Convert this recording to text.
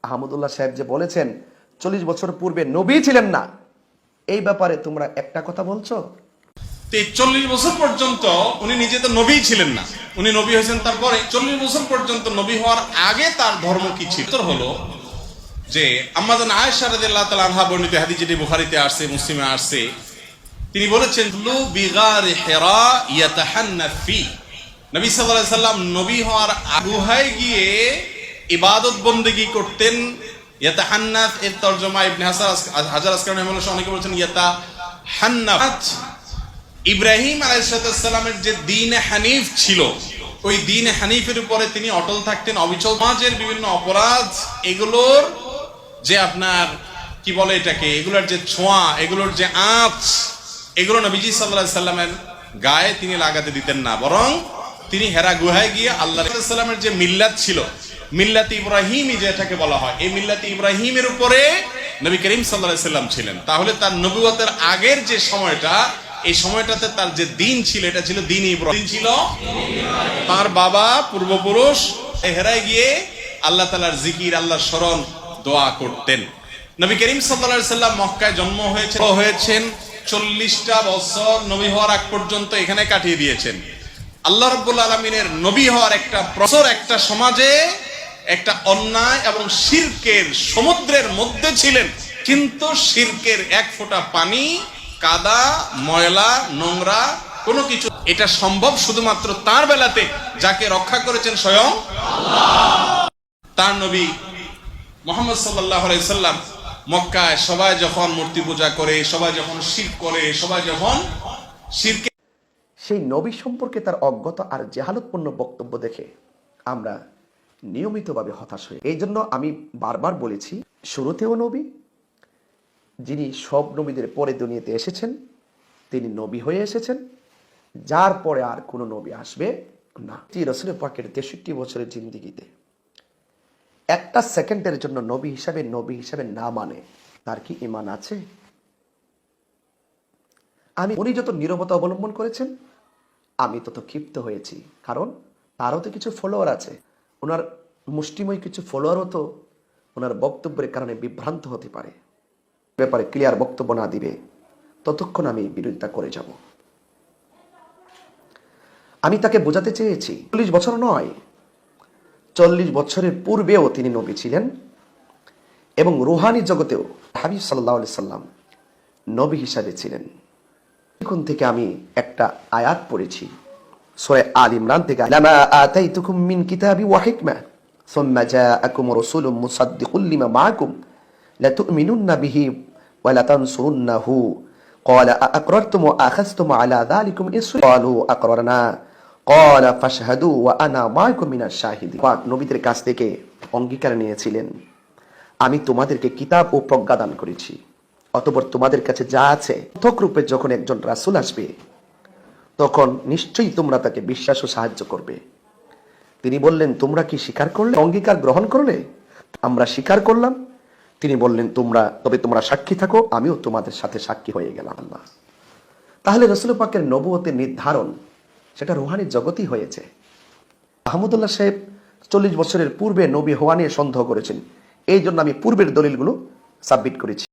আহমদুল্লাহ সাহেব যে বলেছেন 40 বছর পূর্বে নবী ছিলেন না, এই ব্যাপারে তোমরা একটা কথা বলছো। 40 বছর পর্যন্ত উনি নিজে তো নবী ছিলেন না, উনি নবী হয়েছেন তারপরে। 40 বছর পর্যন্ত নবী হওয়ার আগে তার ধর্ম কি ছিল? উত্তর হলো যে আম্মা জান আয়েশা রাদিয়াল্লাহু তাআলা আনহা বর্ণিত হাদিস, যেটি বুখারীতে আসছে, মুসলিমে আসছে, তিনি বলেছেন লু বিগারি হিরা ইয়াতাহান্নাফ ফি। নবী সাল্লাল্লাহু আলাইহি সাল্লাম নবী হওয়ার গুহায় গিয়ে ইবাদত বন্দেগী করতেন। ইয়াতাহান্নাফ এর তরজমা ইবনে হাজার আসকালানী রাহিমাহুল্লাহ অনেকে বলেছেন ইয়াতাহান্নাফ। ইব্রাহিম আলাইহিস সালামের যে দ্বীন হানিফ ছিল, ওই দ্বীন হানিফের উপরে তিনি অটল থাকতেন, অবিচল। সমাজের বিভিন্ন অপরাধ, এগুলোর যে আপনার কি বলে এটাকে, এগুলোর যে ছোঁয়া, এগুলোর যে আঁচ, এগুলো নবীজি সাল্লাল্লাহু আলাইহি সাল্লামের গায়ে তিনি লাগাতে দিতেন না, বরং তিনি হেরা গুহায় গিয়ে আল্লাহ সাল্লামের যে মিল্লাত ছিল, মিল্লাত ইব্রাহিমী যেটাকে বলা হয়, এই মিল্লাত ইব্রাহিমের উপরে নবী করিম সাল্লাল্লাহু আলাইহি সাল্লাম ছিলেন। তাহলে তার নবুয়তের আগের যে সময়টা, এই সময়টাতে তার যে দিন ছিল, এটা ছিল দিন ইব্রাহিম ছিল। তার বাবা পূর্বপুরুষ হেরায় গিয়ে আল্লাহ তাআলার জিকির, আল্লাহর স্মরণ, দোয়া করতেন। নবী করিম সাল্লাল্লাহু আলাইহি সাল্লাম মক্কায় জন্ম হয়েছেন 40টা বছর নবী হওয়ার আগ পর্যন্ত এখানে কাটিয়ে দিয়েছেন। আল্লাহ রাব্বুল আলামিনের নবী হওয়ার একটা প্রসর, একটা সমাজে একটা অন্যায় এবং শিরকের সমুদ্রের মধ্যে ছিলেন, কিন্তু শিরকের এক ফোঁটা পানি, কাদা, ময়লা, নোংরা কোনো কিছু, এটা সম্ভব শুধুমাত্র তার বেলাতে, যাকে রক্ষা করেছেন স্বয়ং আল্লাহ। তার নবী মুহাম্মদ সাল্লাল্লাহু আলাইহি সাল্লাম মক্কায় সবাই যখন মূর্তি পূজা করে, সবাই যখন শিরক করে, সবাই যখন শিরকে, সেই নবী সম্পর্কে তার অজ্ঞতা আর জেহালতপূর্ণ বক্তব্য দেখে আমরা নিয়মিতভাবে হতাশ হই। এই জন্য আমি বারবার বলেছি, শুরুতেও নবী, যিনি সব নবীদের পরে দুনিয়াতে এসেছেন, তিনি নবী হয়ে এসেছেন, যার পরে আর কোনো নবী আসবে না। রাসূল পাকের 63 বছরের জিন্দেগিতে একটা সেকেন্ডের জন্য নবী হিসাবে না মানে তার কি ঈমান আছে? উনি যত নীরবতা অবলম্বন করেছেন, আমি তত ক্ষিপ্ত হয়েছি, কারণ তারও তো কিছু ফলোয়ার আছে। ওনার মুষ্টিময় কিছু ফলোয়ারও তো ওনার বক্তব্যের কারণে বিভ্রান্ত হতে পারে। ব্যাপারে ক্লিয়ার বক্তব্য না দিবে ততক্ষণ আমি বিরোধিতা করে যাব। আমি তাকে বোঝাতে চেয়েছি 40 বছর নয়, 40 বছরের পূর্বেও তিনি নবী ছিলেন, এবং রুহানি জগতেও হাবিব সাল্লাল্লাহু আলাইহি সাল্লাম নবী হিসাবে ছিলেন। এখন থেকে আমি একটা আয়াত পড়েছি সূরা আল ইমরান থেকে, লামা আতাইতুকুম মিন কিতাবি ওয়া হিকমা সুম্মা জাআকুম রাসূলুম মুসাদ্দিকুল লিমা মাআকুম লাতুমিনুন্না বিহি ওয়া লাতানসুরুন্নাহু ক্বালা আ'আকরারতুম ওয়া আখাযতুম আলা যালিকুম ইসরি ক্বালু আকরারনা ক্বালা ফাশহাদু ওয়া আনা মাআকুম মিনাশ শাহিদিন। পাক নবীদের কাছ থেকে অঙ্গীকার নিয়েছিলেন, আমি তোমাদেরকে কিতাব ও প্রজ্ঞা দান করেছি, অতঃপর তোমাদের কাছে যা আছে পৃথক রূপে যখন একজন রাসূল আসবে, তখন নিশ্চয়ই তোমরা তাকে বিশ্বাস ও সাহায্য করবে। তিনি বললেন, তোমরা কি স্বীকার করলে, অঙ্গীকার গ্রহণ করলে? আমরা স্বীকার করলাম। তিনি বললেন, তবে তোমরা সাক্ষী থাকো, আমিও তোমাদের সাথে সাক্ষী হয়ে গেলাম। আল্লাহ তাহলে রাসূল পাকের নবুয়তের নির্ধারণ সেটা রুহানি জগতই হয়েছে। আহমদুল্লাহ সাহেব 40 বছরের পূর্বে নবী হওয়া নিয়ে সন্দেহ করেছেন, এই জন্য আমি পূর্বের দলিলগুলো সাবমিট করেছি।